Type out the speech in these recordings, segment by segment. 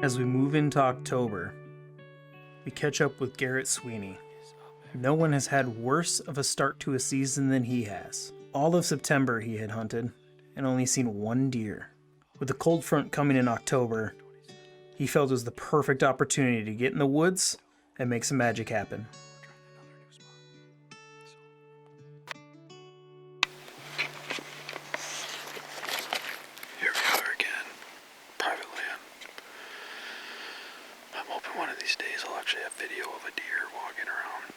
As we move into October, we catch up with Garrett Sweeney. No one has had worse of a start to a season than he has. All of September he had hunted and only seen one deer. With the cold front coming in October, he felt it was the perfect opportunity to get in the woods and make some magic happen. Here we are again, private land. I'm hoping one of these days I'll actually have video of a deer walking around.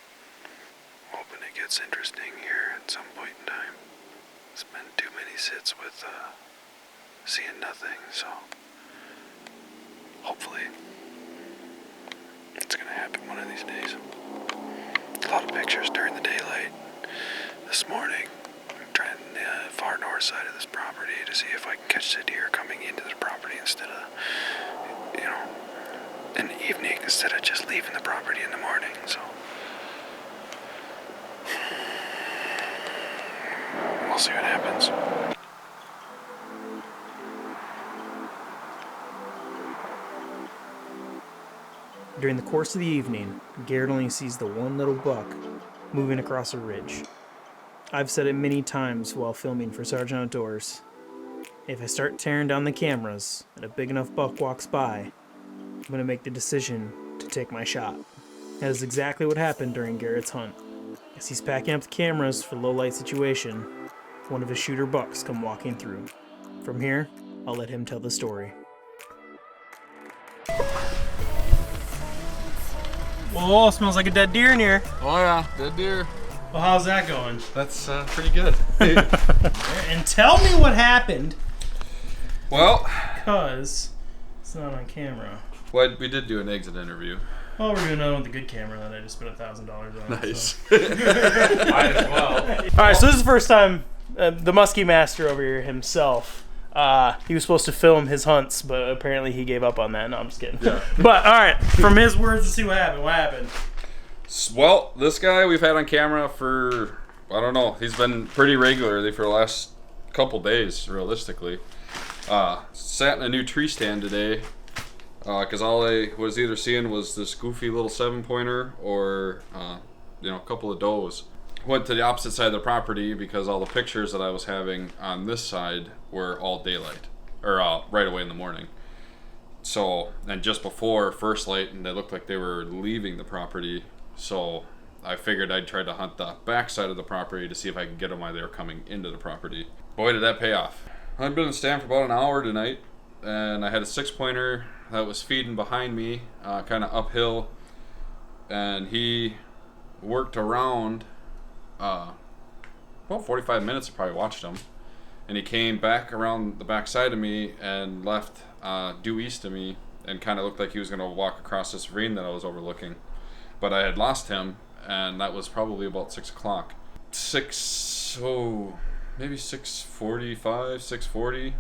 Hoping it gets interesting here at some point in time. It's been too many sits with seeing nothing, so hopefully it's gonna happen one of these days. A lot of pictures during the daylight this morning. I'm trying the far north side of this property to see if I can catch the deer coming into the property instead of, in the evening instead of just leaving the property in the morning, so we'll see what happens. During the course of the evening, Garrett only sees the one little buck moving across a ridge. I've said it many times while filming for Sgt Outdoors. If I start tearing down the cameras and a big enough buck walks by, I'm going to make the decision to take my shot. That is exactly what happened during Garrett's hunt. As he's packing up the cameras for low light situation, one of his shooter bucks come walking through. From here, I'll let him tell the story. Whoa, smells like a dead deer in here. Oh yeah, dead deer. Well, how's that going? That's pretty good. And tell me what happened. Well, Because it's not on camera. well, we did do an exit interview. Well, we're doing another one with the good camera that I just spent $1,000 on. Nice. So. Might as well. Alright, so this is the first time the Muskie Master over here himself, he was supposed to film his hunts, but apparently he gave up on that. No, I'm just kidding. Yeah. But, alright, from his words, let's see what happened. What happened? Well, this guy we've had on camera for, I don't know, he's been pretty regularly for the last couple days, realistically. Sat in a new tree stand today, because all I was either seeing was this goofy little 7-pointer or, a couple of does. Went to the opposite side of the property because all the pictures that I was having on this side were all daylight, or right away in the morning. So, and just before first light, and they looked like they were leaving the property. So I figured I'd try to hunt the back side of the property to see if I could get them while they were coming into the property. Boy, did that pay off. I'd been in stand for about an hour tonight, and I had a 6-pointer that was feeding behind me, kind of uphill, and he worked around about 45 minutes. I probably watched him, and he came back around the back side of me and left due east of me, and kind of looked like he was going to walk across this ravine that I was overlooking. But I had lost him, and that was probably about 6 o'clock. Maybe 6:45, 6:40.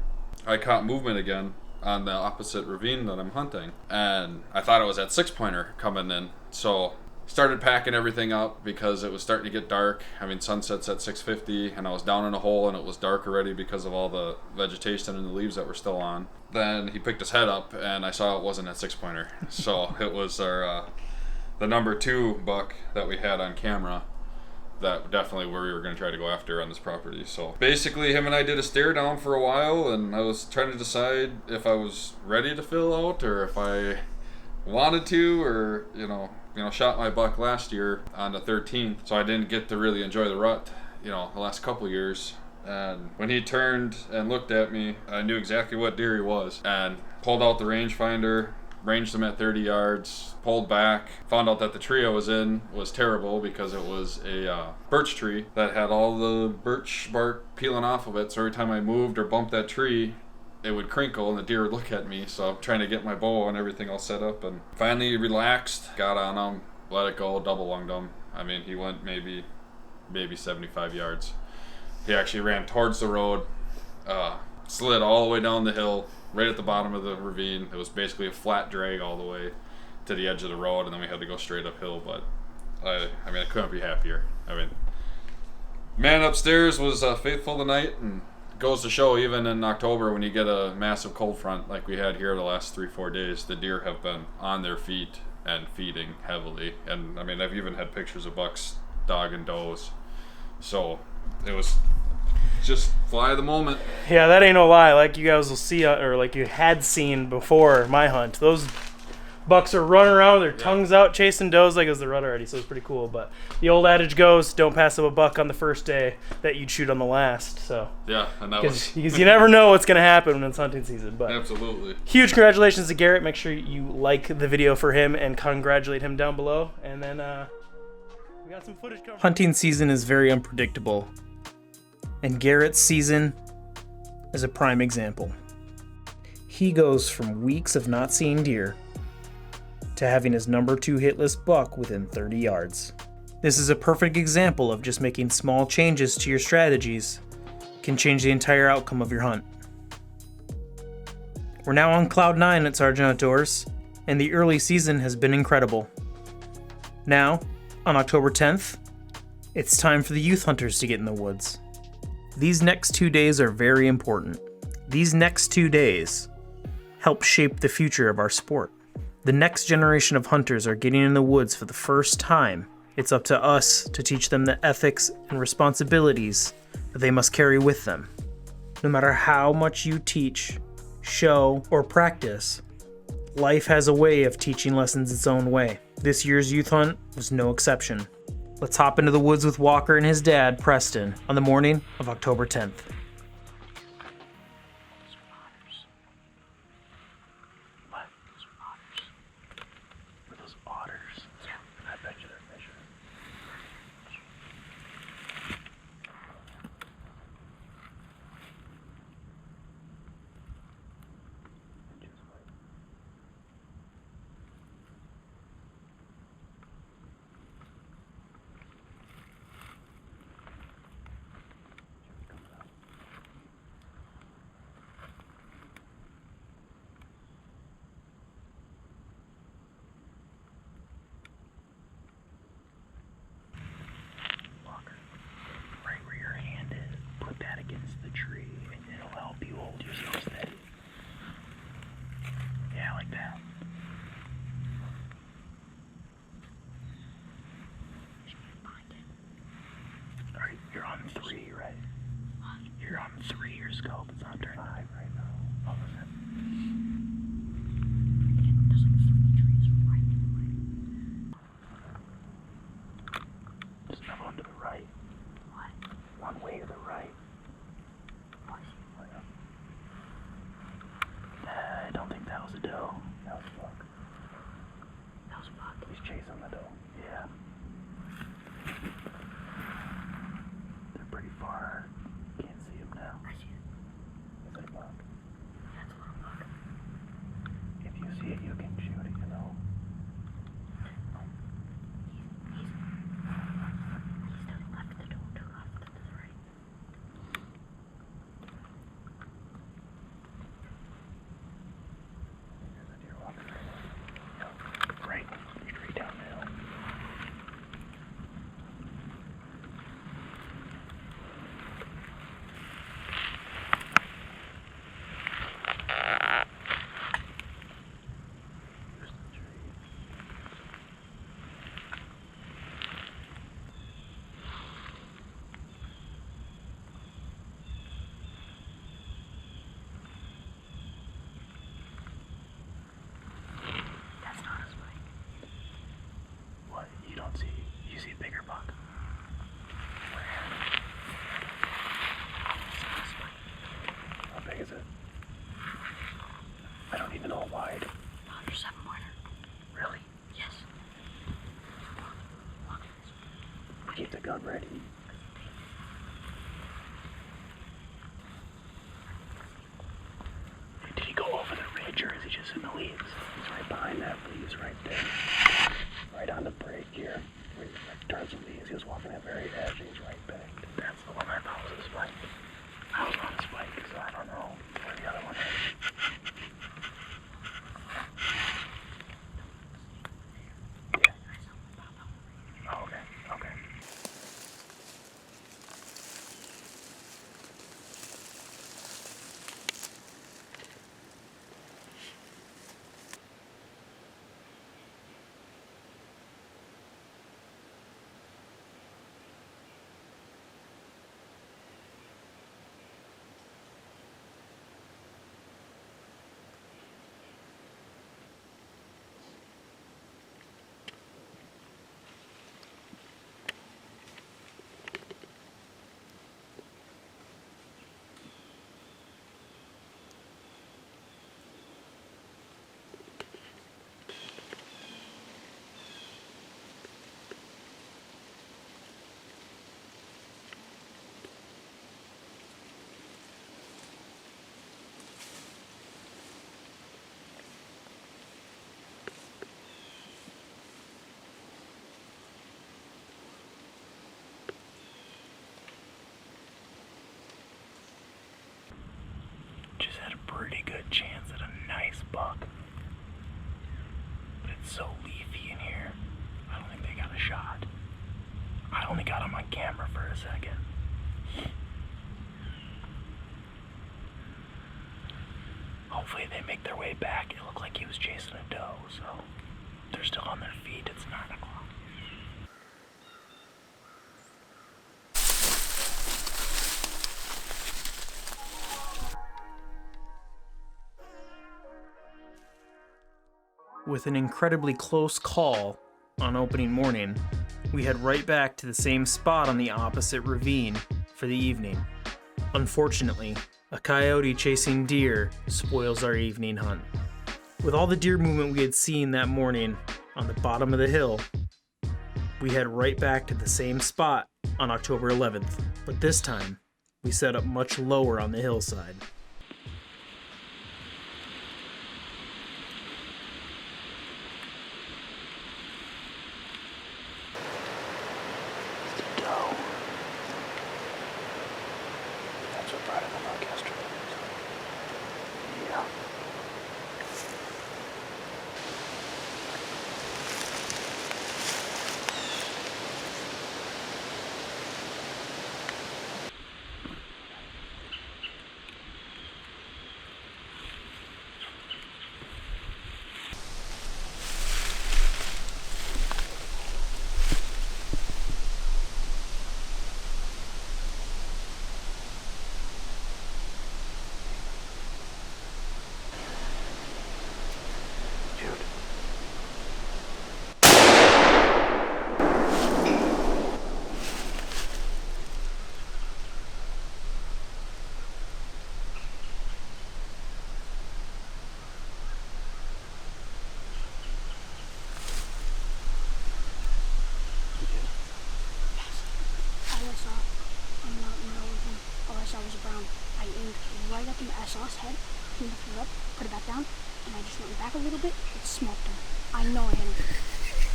I caught movement again on the opposite ravine that I'm hunting, and I thought it was that 6-pointer coming in. So started packing everything up because it was starting to get dark. I mean, sunset's at 6:50, and I was down in a hole, and it was dark already because of all the vegetation and the leaves that were still on. Then he picked his head up, and I saw it wasn't a 6-pointer. So it was our the number 2 buck that we had on camera that definitely where we were going to try to go after on this property. So basically him and I did a stare down for a while, and I was trying to decide if I was ready to fill out or if I wanted to, or shot my buck last year on the 13th, so I didn't get to really enjoy the rut the last couple years. And when he turned and looked at me, I knew exactly what deer he was, and pulled out the rangefinder, ranged him at 30 yards, pulled back, found out that the tree I was in was terrible because it was a birch tree that had all the birch bark peeling off of it. So every time I moved or bumped that tree, it would crinkle and the deer would look at me. So I'm trying to get my bow and everything all set up, and finally relaxed, got on him, let it go, double lunged him. I mean, he went maybe 75 yards. He actually ran towards the road, slid all the way down the hill, right at the bottom of the ravine. It was basically a flat drag all the way to the edge of the road, and then we had to go straight uphill. But I couldn't be happier. I mean, man upstairs was faithful tonight and goes to show, even in October when you get a massive cold front like we had here the last 3-4 days, the deer have been on their feet and feeding heavily. And I mean, I've even had pictures of bucks dogging does. So it was just fly of the moment. Yeah, that ain't no lie. Like you guys will see, or like you had seen before my hunt, those bucks are running around with their tongues out chasing does like it was the rut already, so it's pretty cool. But the old adage goes, don't pass up a buck on the first day that you'd shoot on the last. So yeah, and that was because you never know what's going to happen when it's hunting season. But absolutely. Huge congratulations to Garrett. Make sure you like the video for him and congratulate him down below. And then we got some footage coming. Hunting season is very unpredictable, and Garrett's season is a prime example. He goes from weeks of not seeing deer to having his number 2 hitless buck within 30 yards. This is a perfect example of just making small changes to your strategies can change the entire outcome of your hunt. We're now on cloud 9 at Sgt Outdoors, and the early season has been incredible. Now, on October 10th, it's time for the youth hunters to get in the woods. These next 2 days are very important. These next 2 days help shape the future of our sport. The next generation of hunters are getting in the woods for the first time. It's up to us to teach them the ethics and responsibilities that they must carry with them. No matter how much you teach, show, or practice, life has a way of teaching lessons its own way. This year's youth hunt was no exception. Let's hop into the woods with Walker and his dad, Preston, on the morning of October 10th. You're on 3, right? You're on 3, your scope is on turn 5 right now. Oh, there's another one to the right. What? One way to the right. I don't think that was a doe. That was a buck. That was a buck. He's chasing the doe. Yeah. Pretty far. Can't see him now. I see it. Is that a buck? That's a little buck. If you see it, you can shoot it, you know. He's to the left of the door, to the left, to the right. There's a deer walking right now. Yep. Right. Straight down the hill. You see a bigger buck. Where? How big is it? I don't even know how wide. 107-pointer. Really? Yes. Keep the gun ready. Did he go over the ridge or is he just in the leaves? He's right behind that leaves right there. Right on the break here. Where he turns the leaves. He was walking that very edge and he's right back. That's the one I thought was a spike. I was on a spike, so I don't know where the other one is. Yeah. Oh, okay. Okay. pretty good chance at a nice buck. But it's so leafy in here, I don't think they got a shot. I only got him on camera for a second. Hopefully they make their way back. It looked like he was chasing a doe, so they're still on their feet. It's 9 o'clock. With an incredibly close call on opening morning, we head right back to the same spot on the opposite ravine for the evening. Unfortunately, a coyote chasing deer spoils our evening hunt. With all the deer movement we had seen that morning on the bottom of the hill, we head right back to the same spot on October 11th, but this time we set up much lower on the hillside. The doe. That's what brought him up yesterday. Yeah. I aimed right up into SOS head, he lifted it up, put it back down, and I just went back a little bit, it smoked him. I know I hit him.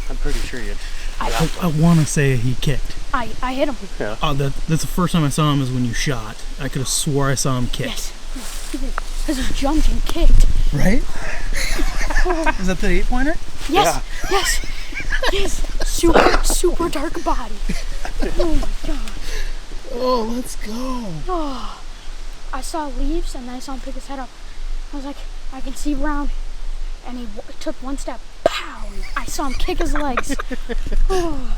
I'm pretty sure you. I want to say he kicked. I hit him. Yeah. That's the first time I saw him is when you shot. I could have swore I saw him kick. Yes, he did. Because he jumped and kicked. Right? Is that the 8-pointer? Yes, yes, yes. Super dark body. Oh my god. Oh, let's go. Oh, I saw leaves and then I saw him pick his head up. I was like, I can see brown. And he took one step, pow, and I saw him kick his legs. Oh.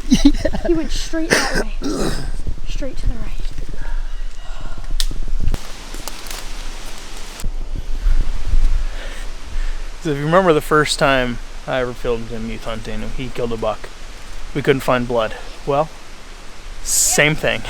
Yeah. He went straight that way, straight to the right. So if you remember the first time I ever filmed him youth hunting, he killed a buck. We couldn't find blood. Well, same thing.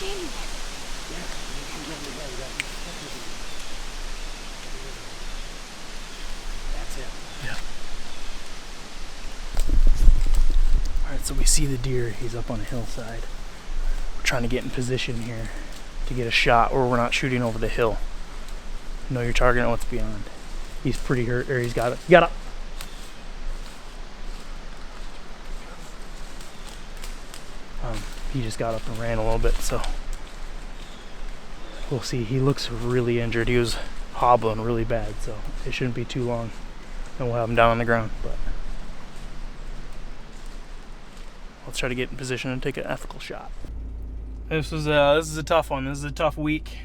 Standing there. That's it. Yeah. Alright, so we see the deer. He's up on a hillside. We're trying to get in position here to get a shot where we're not shooting over the hill. Know your target and what's beyond. He's pretty hurt, or he's got it. He got up. He just got up and ran a little bit, so we'll see. He looks really injured. He was hobbling really bad, so it shouldn't be too long. And we'll have him down on the ground, but let's try to get in position and take an ethical shot. This is a tough one. This is a tough week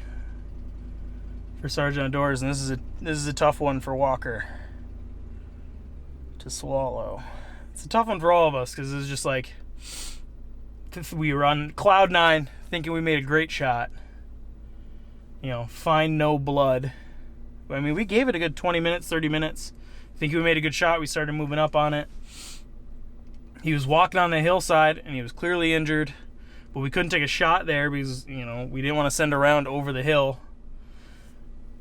for SgtOutdoors, and this is a tough one for Walker to swallow. It's a tough one for all of us because it's just like we were on cloud 9 thinking we made a great shot. You know, find no blood. I mean, we gave it a good 20 minutes, 30 minutes thinking we made a good shot, we started moving up on it. He was walking on the hillside, and he was clearly injured, but we couldn't take a shot there because, we didn't want to send a round over the hill.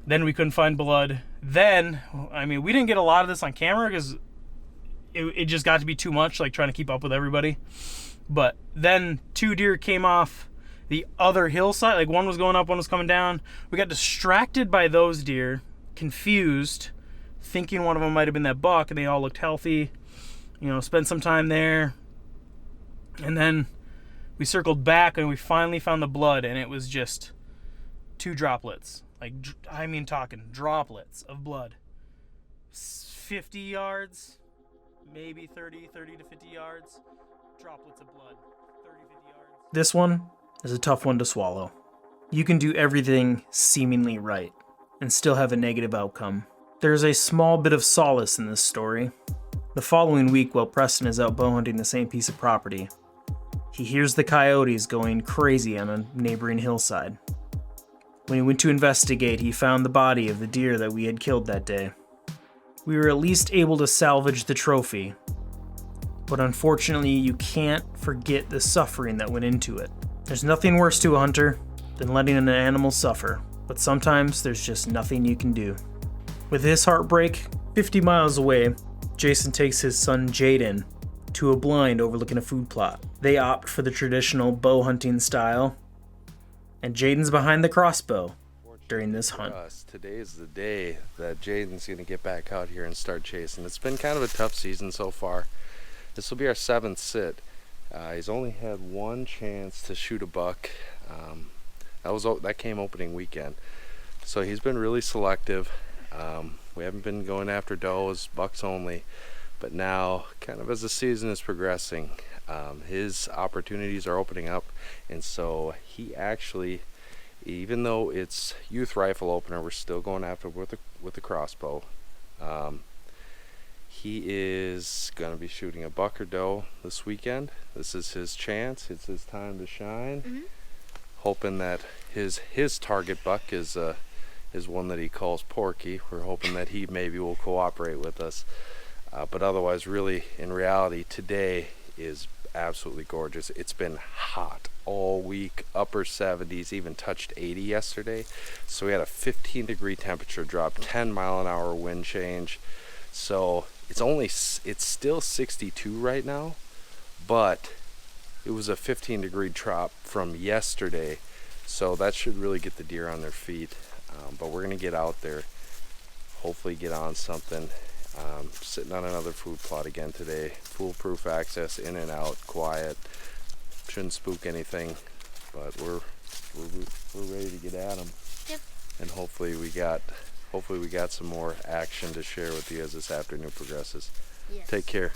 Then we couldn't find blood. Then, we didn't get a lot of this on camera because it just got to be too much, like trying to keep up with everybody. But then 2 deer came off the other hillside. Like, one was going up, one was coming down. We got distracted by those deer, confused, thinking one of them might have been that buck, and they all looked healthy. Spent some time there. And then we circled back, and we finally found the blood, and it was just 2 droplets. Talking droplets of blood. 50 yards, maybe 30 to 50 yards. Droplets of blood, 30, 50 yards. This one is a tough one to swallow. You can do everything seemingly right and still have a negative outcome. There's a small bit of solace in this story. The following week, while Preston is out bow hunting the same piece of property, he hears the coyotes going crazy on a neighboring hillside. When he went to investigate, he found the body of the deer that we had killed that day. We were at least able to salvage the trophy, but unfortunately you can't forget the suffering that went into it. There's nothing worse to a hunter than letting an animal suffer, but sometimes there's just nothing you can do. With his heartbreak 50 miles away, Jason takes his son Jaden to a blind overlooking a food plot. They opt for the traditional bow hunting style, and Jaden's behind the crossbow during this hunt. Today is the day that Jaden's going to get back out here and start chasing. It's been kind of a tough season so far. This will be our 7th sit. He's only had 1 chance to shoot a buck. That came opening weekend. So he's been really selective. We haven't been going after does, bucks only. But now, kind of as the season is progressing, his opportunities are opening up. And so he actually, even though it's youth rifle opener, we're still going after with the crossbow. He is going to be shooting a buck or doe this weekend. This is his chance. It's his time to shine. Mm-hmm. Hoping that his target buck is one that he calls Porky. We're hoping that he maybe will cooperate with us. But otherwise, really, in reality, today is absolutely gorgeous. It's been hot all week, upper 70s, even touched 80 yesterday. So we had a 15-degree temperature drop, 10-mile-an-hour wind change. So it's still 62 right now, but it was a 15-degree drop from yesterday. So that should really get the deer on their feet. But we're going to get out there, hopefully get on something. Sitting on another food plot again today. Foolproof access, in and out, quiet. Shouldn't spook anything, but we're ready to get at them. Yep. And hopefully we got some more action to share with you as this afternoon progresses. Yes. Take care.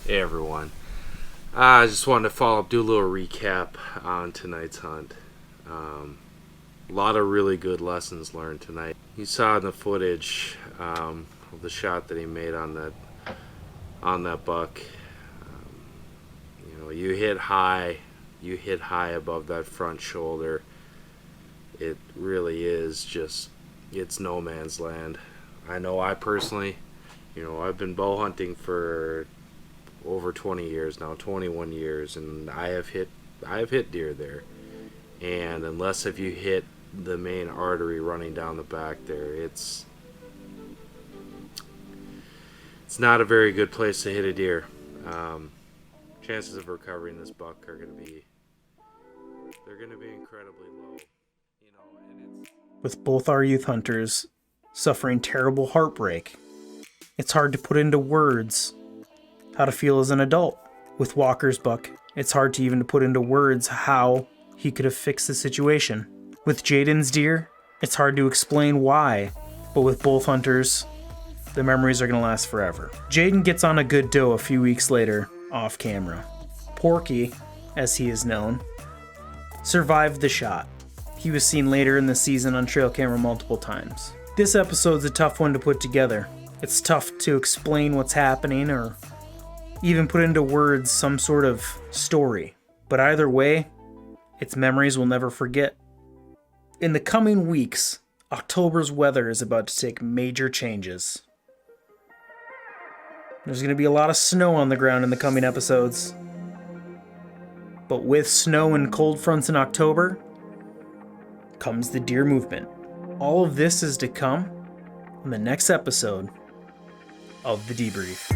Hey everyone. I just wanted to follow up, do a little recap on tonight's hunt. A lot of really good lessons learned tonight. You saw in the footage of the shot that he made on that buck. You hit high above that front shoulder. It really is just, it's no man's land. I know I personally, I've been bow hunting for over 20 years now, 21 years, and I have hit deer there. And unless if you hit the main artery running down the back there, it's not a very good place to hit a deer. Chances of recovering this buck are going to be incredibly low. And With both our youth hunters suffering terrible heartbreak, it's hard to put into words how to feel as an adult. With Walker's buck, it's hard to even put into words how he could have fixed the situation. With Jaden's deer, it's hard to explain why, but with both hunters, the memories are going to last forever. Jaden gets on a good doe a few weeks later, off camera. Porky, as he is known, survived the shot. He was seen later in the season on trail camera multiple times. This episode's a tough one to put together. It's tough to explain what's happening or even put into words some sort of story. But either way, its memories we'll never forget. In the coming weeks, October's weather is about to take major changes. There's going to be a lot of snow on the ground in the coming episodes. But with snow and cold fronts in October comes the deer movement. All of this is to come on the next episode of The Debrief.